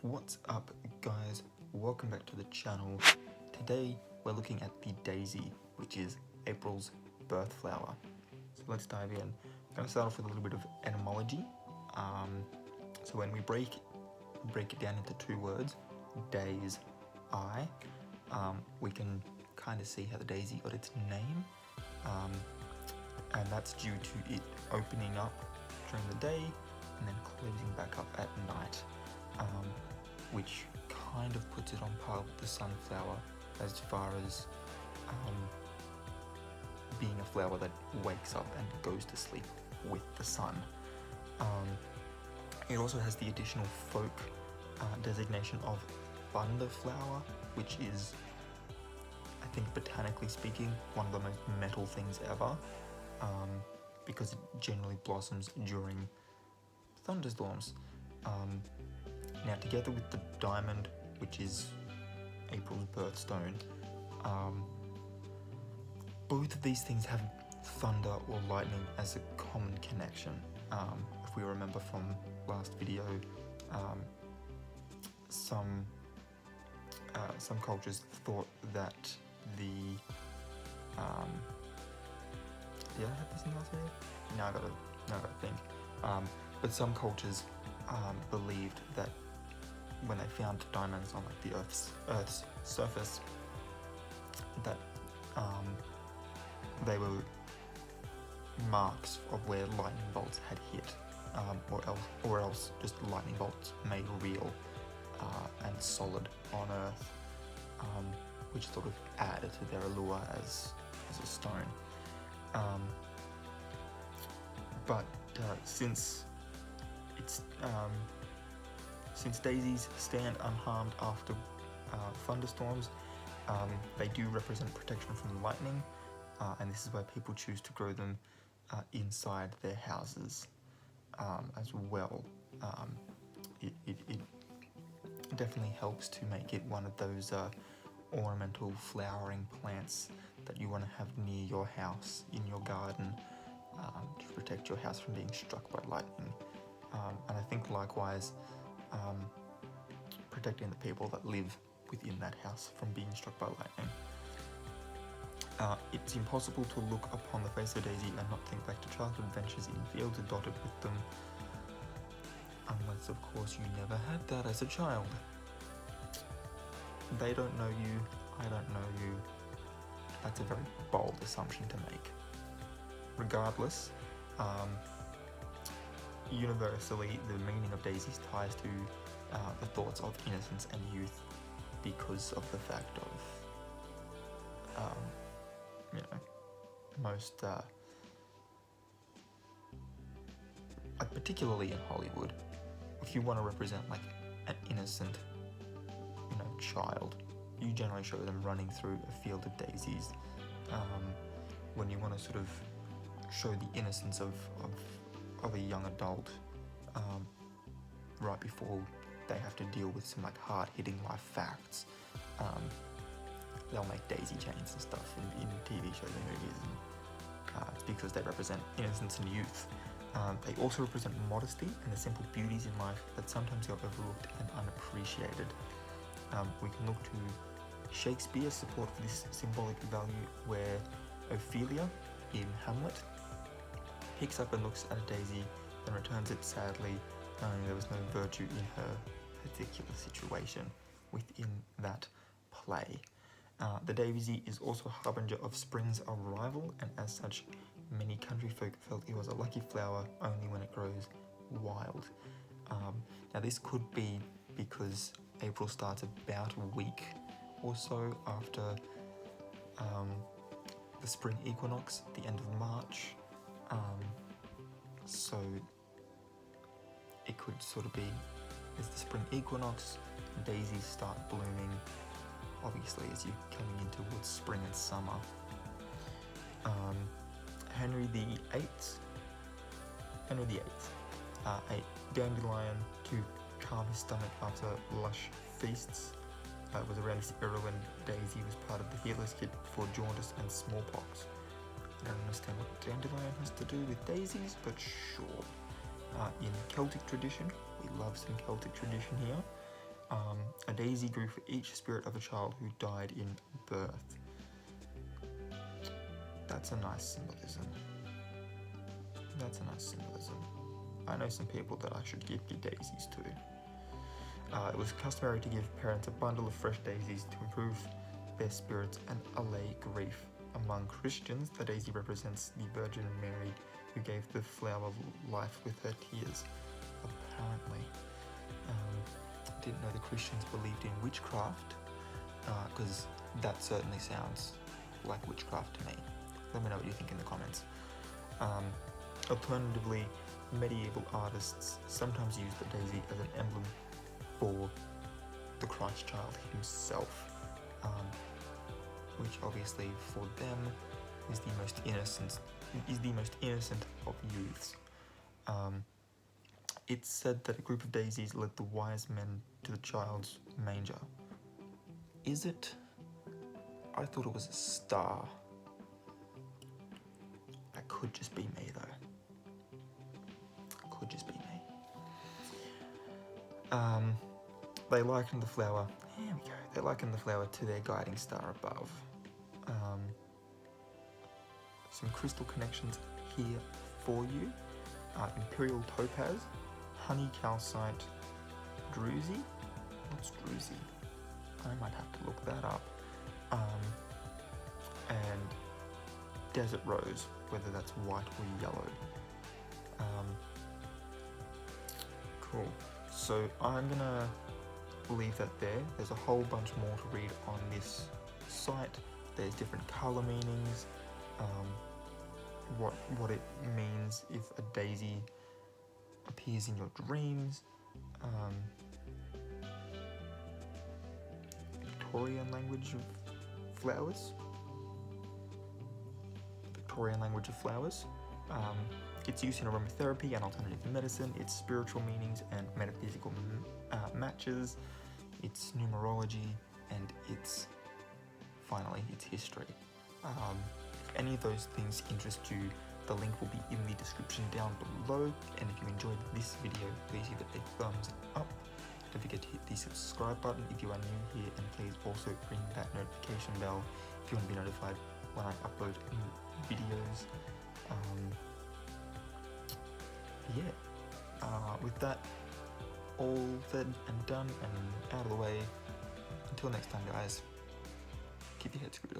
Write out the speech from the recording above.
What's up, guys? Welcome back to the channel. Today we're looking at the daisy, which is April's birth flower. So let's dive in. I'm going to start off with a little bit of etymology. So when we break it down into two words, days, we can kind of see how the daisy got its name, and that's due to it opening up during the day and then closing back up at night, which kind of puts it on par with the sunflower as far as being a flower that wakes up and goes to sleep with the sun. It also has the additional folk designation of thunderflower, which is, I think, botanically speaking, one of the most metal things ever, because it generally blossoms during thunderstorms. Now, together with the diamond, which is April's birthstone, both of these things have thunder or lightning as a common connection. If we remember from last video, some cultures thought that the did I have this in last video? No, I gotta think. But some cultures believed that when they found diamonds on like the Earth's surface, that they were marks of where lightning bolts had hit, or else just lightning bolts made real and solid on Earth, which sort of added to their allure as a stone. But since daisies stand unharmed after thunderstorms, they do represent protection from lightning, and this is why people choose to grow them inside their houses as well. It definitely helps to make it one of those ornamental flowering plants that you want to have near your house, in your garden, to protect your house from being struck by lightning. And I think likewise, protecting the people that live within that house from being struck by lightning. It's impossible to look upon the face of a daisy and not think back to childhood adventures in fields dotted with them, unless of course you never had that as a child. They don't know you, I don't know you. That's a very bold assumption to make. Regardless, universally the meaning of daisies ties to the thoughts of innocence and youth, because of the fact of most particularly in Hollywood, if you want to represent like an innocent child, you generally show them running through a field of daisies. When you want to sort of show the innocence of a young adult, right before they have to deal with some like hard-hitting life facts, they'll make daisy chains and stuff in TV shows and movies, and it's because they represent innocence and youth. They also represent modesty and the simple beauties in life that sometimes go overlooked and unappreciated. We can look to Shakespeare's support for this symbolic value, where Ophelia in Hamlet picks up and looks at a daisy, then returns it sadly, knowing there was no virtue in her particular situation within that play. The daisy is also a harbinger of spring's arrival, and as such, many country folk felt it was a lucky flower only when it grows wild. Now this could be because April starts about a week or so after the spring equinox, the end of March. So it could sort of be as the spring equinox, daisies start blooming, obviously as you're coming in towards spring and summer. Henry VIII ate dandelion to calm his stomach after lush feasts. It was around this era when daisy was part of the healer's kit for jaundice and smallpox. I don't understand what dandelion has to do with daisies, but sure. in Celtic tradition. We love some Celtic tradition here. A daisy grew for each spirit of a child who died in birth. That's a nice symbolism. That's a nice symbolism. I know some people that I should give daisies to. It was customary to give parents a bundle of fresh daisies to improve their spirits and allay grief. Among Christians, the daisy represents the Virgin Mary, who gave the flower life with her tears. Apparently. I didn't know the Christians believed in witchcraft, because that certainly sounds like witchcraft to me. Let me know what you think in the comments. Alternatively, medieval artists sometimes used the daisy as an emblem for the Christ child himself, which obviously for them is the most innocent of youths. It's said that a group of daisies led the wise men to the child's manger. Is it? I thought it was a star. That could just be me though. Could just be me. They likened the flower, there we go, they likened the flower to their guiding star above. Some crystal connections here for you. Imperial topaz, honey calcite, druzy. What's druzy? I might have to look that up. And desert rose, whether that's white or yellow. Cool. So I'm gonna leave that there. There's a whole bunch more to read on this site. There's different color meanings, what it means if a daisy appears in your dreams, Victorian language of flowers. Its use in aromatherapy and alternative medicine, its spiritual meanings and metaphysical matches, its numerology, and its history. If any of those things interest you, the link will be in the description down below, and if you enjoyed this video, please give it a thumbs up. Don't forget to hit the subscribe button if you are new here, and please also ring that notification bell if you want to be notified when I upload new videos. With that all said and done and out of the way, until next time guys, keep your head screwed on.